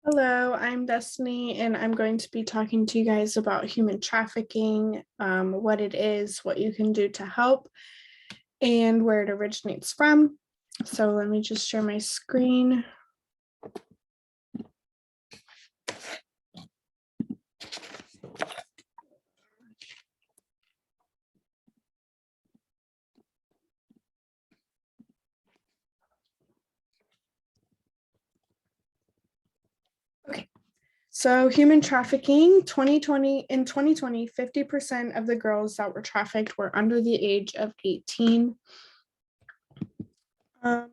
Hello, I'm Destiny, and I'm going to be talking to you guys about human trafficking, what it is, what you can do to help, and where it originates from. So let me just share my screen. Okay. So human trafficking, 2020, 50% of the girls that were trafficked were under the age of 18.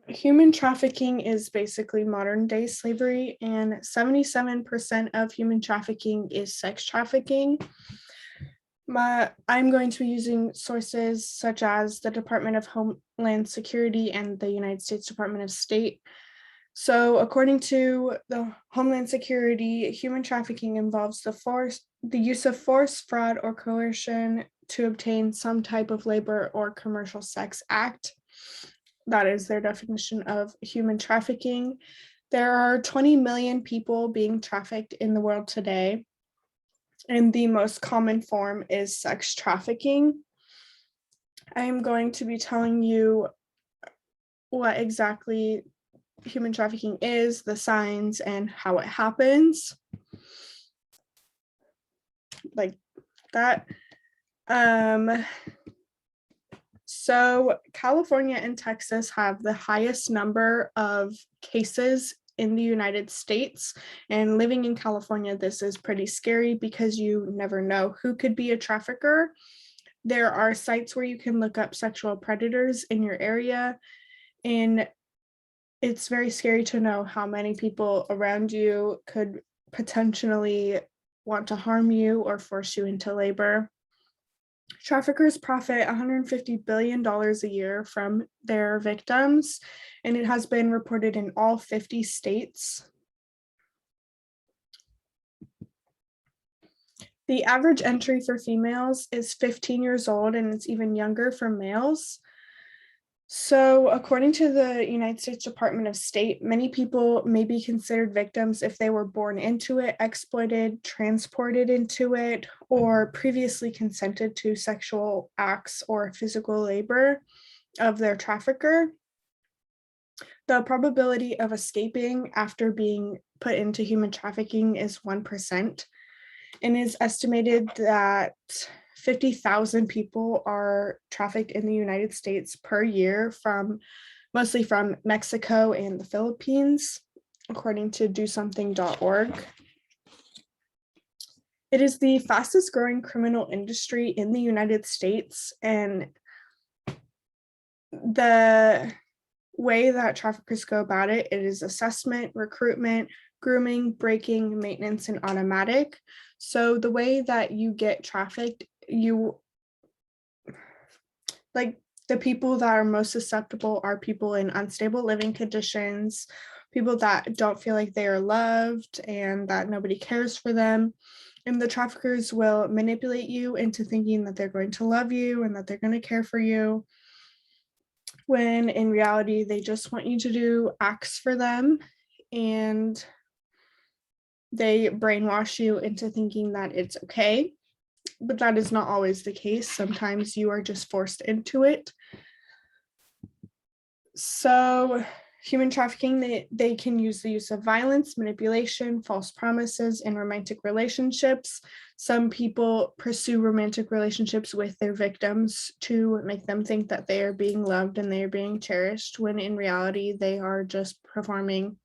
Human trafficking is basically modern day slavery, and 77% of human trafficking is sex trafficking. I'm going to be using sources such as the Department of Homeland Security and the United States Department of State. So, according to the Homeland Security, human trafficking involves the use of force, fraud, or coercion to obtain some type of labor or commercial sex act. That is their definition of human trafficking. There are 20 million people being trafficked in the world today, and the most common form is sex trafficking. I am going to be telling you what exactly human trafficking is, the signs, and how it happens. Like that. So California and Texas have the highest number of cases in the United States. And living in California, this is pretty scary because you never know who could be a trafficker. There are sites where you can look up sexual predators in your area, and it's very scary to know how many people around you could potentially want to harm you or force you into labor. Traffickers profit $150 billion a year from their victims, and it has been reported in all 50 states. The average entry for females is 15 years old, and it's even younger for males. So, according to the United States Department of State, many people may be considered victims if they were born into it, exploited, transported into it, or previously consented to sexual acts or physical labor of their trafficker. The probability of escaping after being put into human trafficking is 1%, and it's estimated that 50,000 people are trafficked in the United States per year, mostly from Mexico and the Philippines, according to DoSomething.org. It is the fastest growing criminal industry in the United States, and the way that traffickers go about it is assessment, recruitment, grooming, braking, maintenance, and automatic. So the way that you get trafficked, the people that are most susceptible are people in unstable living conditions, people that don't feel like they are loved and that nobody cares for them. And the traffickers will manipulate you into thinking that they're going to love you and that they're going to care for you, when in reality, they just want you to do acts for them, and they brainwash you into thinking that it's okay. But that is not always the case. Sometimes you are just forced into it. So human trafficking, they can use the use of violence, manipulation, false promises, and romantic relationships. Some people pursue romantic relationships with their victims to make them think that they are being loved and they are being cherished, when in reality, they are just performing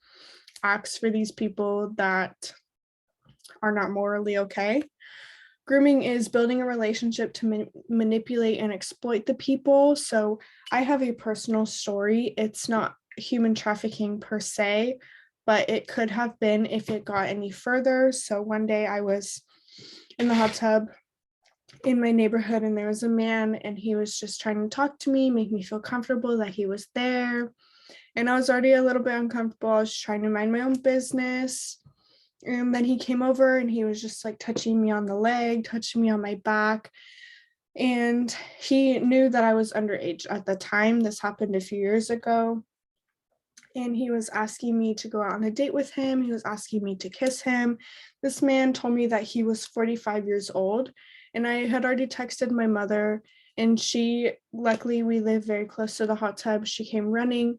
acts for these people that are not morally okay. Grooming is building a relationship to manipulate and exploit the people. So I have a personal story. It's not human trafficking per se, but it could have been if it got any further. So one day I was in the hot tub in my neighborhood, and there was a man, and he was just trying to talk to me, make me feel comfortable that he was there. And I was already a little bit uncomfortable. I was trying to mind my own business. And then he came over and he was just like touching me on the leg, touching me on my back. And he knew that I was underage at the time. This happened a few years ago. and he was asking me to go out on a date with him. He was asking me to kiss him. This man told me that he was 45 years old, and I had already texted my mother, and luckily we live very close to the hot tub. She came running,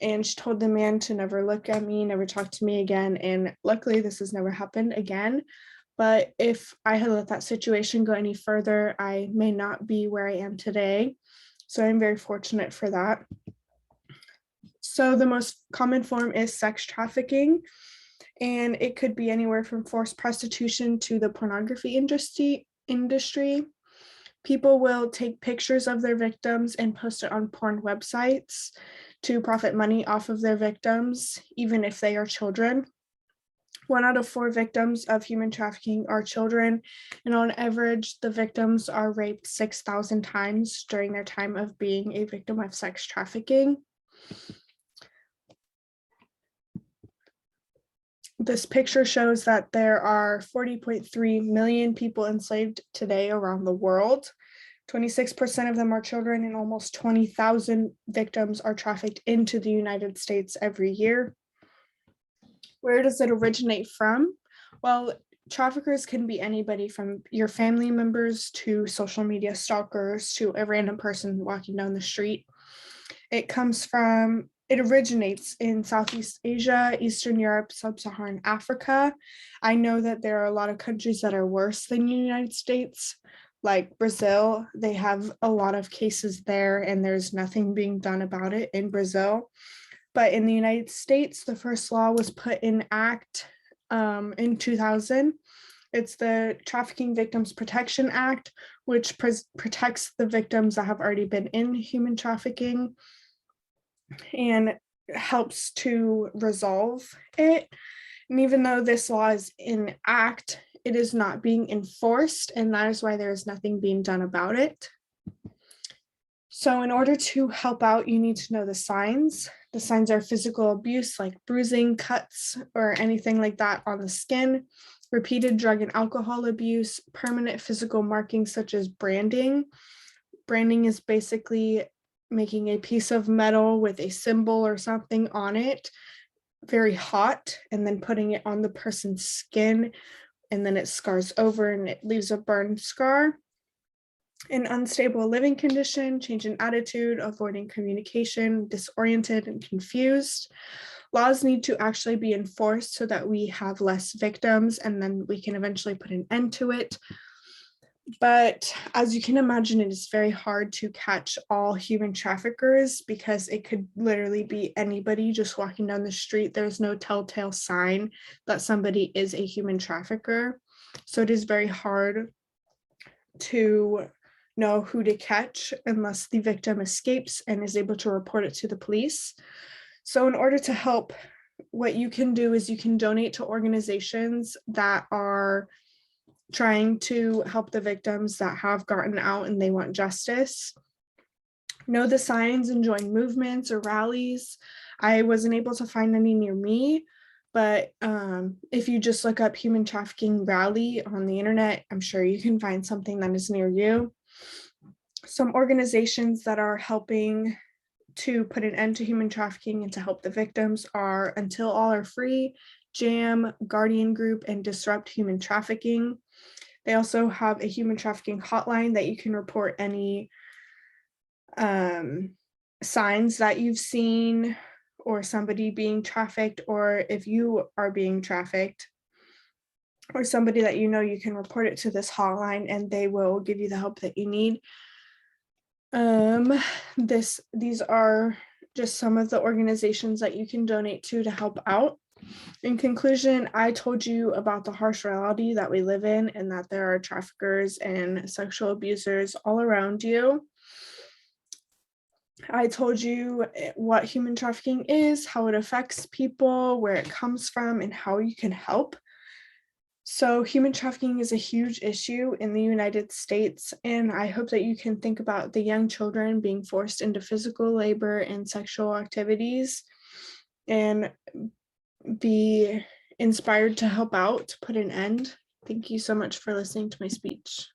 and she told the man to never look at me, never talk to me again. And luckily this has never happened again. But if I had let that situation go any further, I may not be where I am today. So I'm very fortunate for that. So the most common form is sex trafficking, and it could be anywhere from forced prostitution to the pornography industry. People will take pictures of their victims and post it on porn websites to profit money off of their victims, even if they are children. 1 out of 4 victims of human trafficking are children, and on average, the victims are raped 6,000 times during their time of being a victim of sex trafficking. This picture shows that there are 40.3 million people enslaved today around the world. 26% of them are children, and almost 20,000 victims are trafficked into the United States every year. Where does it originate from? Well, traffickers can be anybody from your family members to social media stalkers to a random person walking down the street. It originates in Southeast Asia, Eastern Europe, Sub-Saharan Africa. I know that there are a lot of countries that are worse than the United States, like Brazil. They have a lot of cases there, and there's nothing being done about it in Brazil. But in the United States, the first law was put in act in 2000. It's the Trafficking Victims Protection Act, which protects the victims that have already been in human trafficking and helps to resolve it. And even though this law is in act, it is not being enforced, and that is why there is nothing being done about it. So in order to help out, you need to know the signs. The signs are physical abuse, like bruising, cuts, or anything like that on the skin, repeated drug and alcohol abuse, permanent physical markings such as branding. Branding is basically making a piece of metal with a symbol or something on it, very hot, and then putting it on the person's skin, and then it scars over and it leaves a burn scar. An unstable living condition, change in attitude, avoiding communication, disoriented and confused. Laws need to actually be enforced so that we have less victims, and then we can eventually put an end to it. But as you can imagine, it is very hard to catch all human traffickers because it could literally be anybody just walking down the street. There's no telltale sign that somebody is a human trafficker. So it is very hard to know who to catch unless the victim escapes and is able to report it to the police. So in order to help, what you can do is you can donate to organizations that are trying to help the victims that have gotten out and they want justice. Know the signs and join movements or rallies. I wasn't able to find any near me, but if you just look up human trafficking rally on the internet, I'm sure you can find something that is near you. Some organizations that are helping to put an end to human trafficking and to help the victims are Until All Are Free, JAM, Guardian Group, and Disrupt Human Trafficking. They also have a human trafficking hotline that you can report any signs that you've seen or somebody being trafficked, or if you are being trafficked or somebody that you know, you can report it to this hotline and they will give you the help that you need. These are just some of the organizations that you can donate to help out. In conclusion, I told you about the harsh reality that we live in and that there are traffickers and sexual abusers all around you. I told you what human trafficking is, how it affects people, where it comes from, and how you can help. So human trafficking is a huge issue in the United States, and I hope that you can think about the young children being forced into physical labor and sexual activities and be inspired to help out, to put an end. Thank you so much for listening to my speech.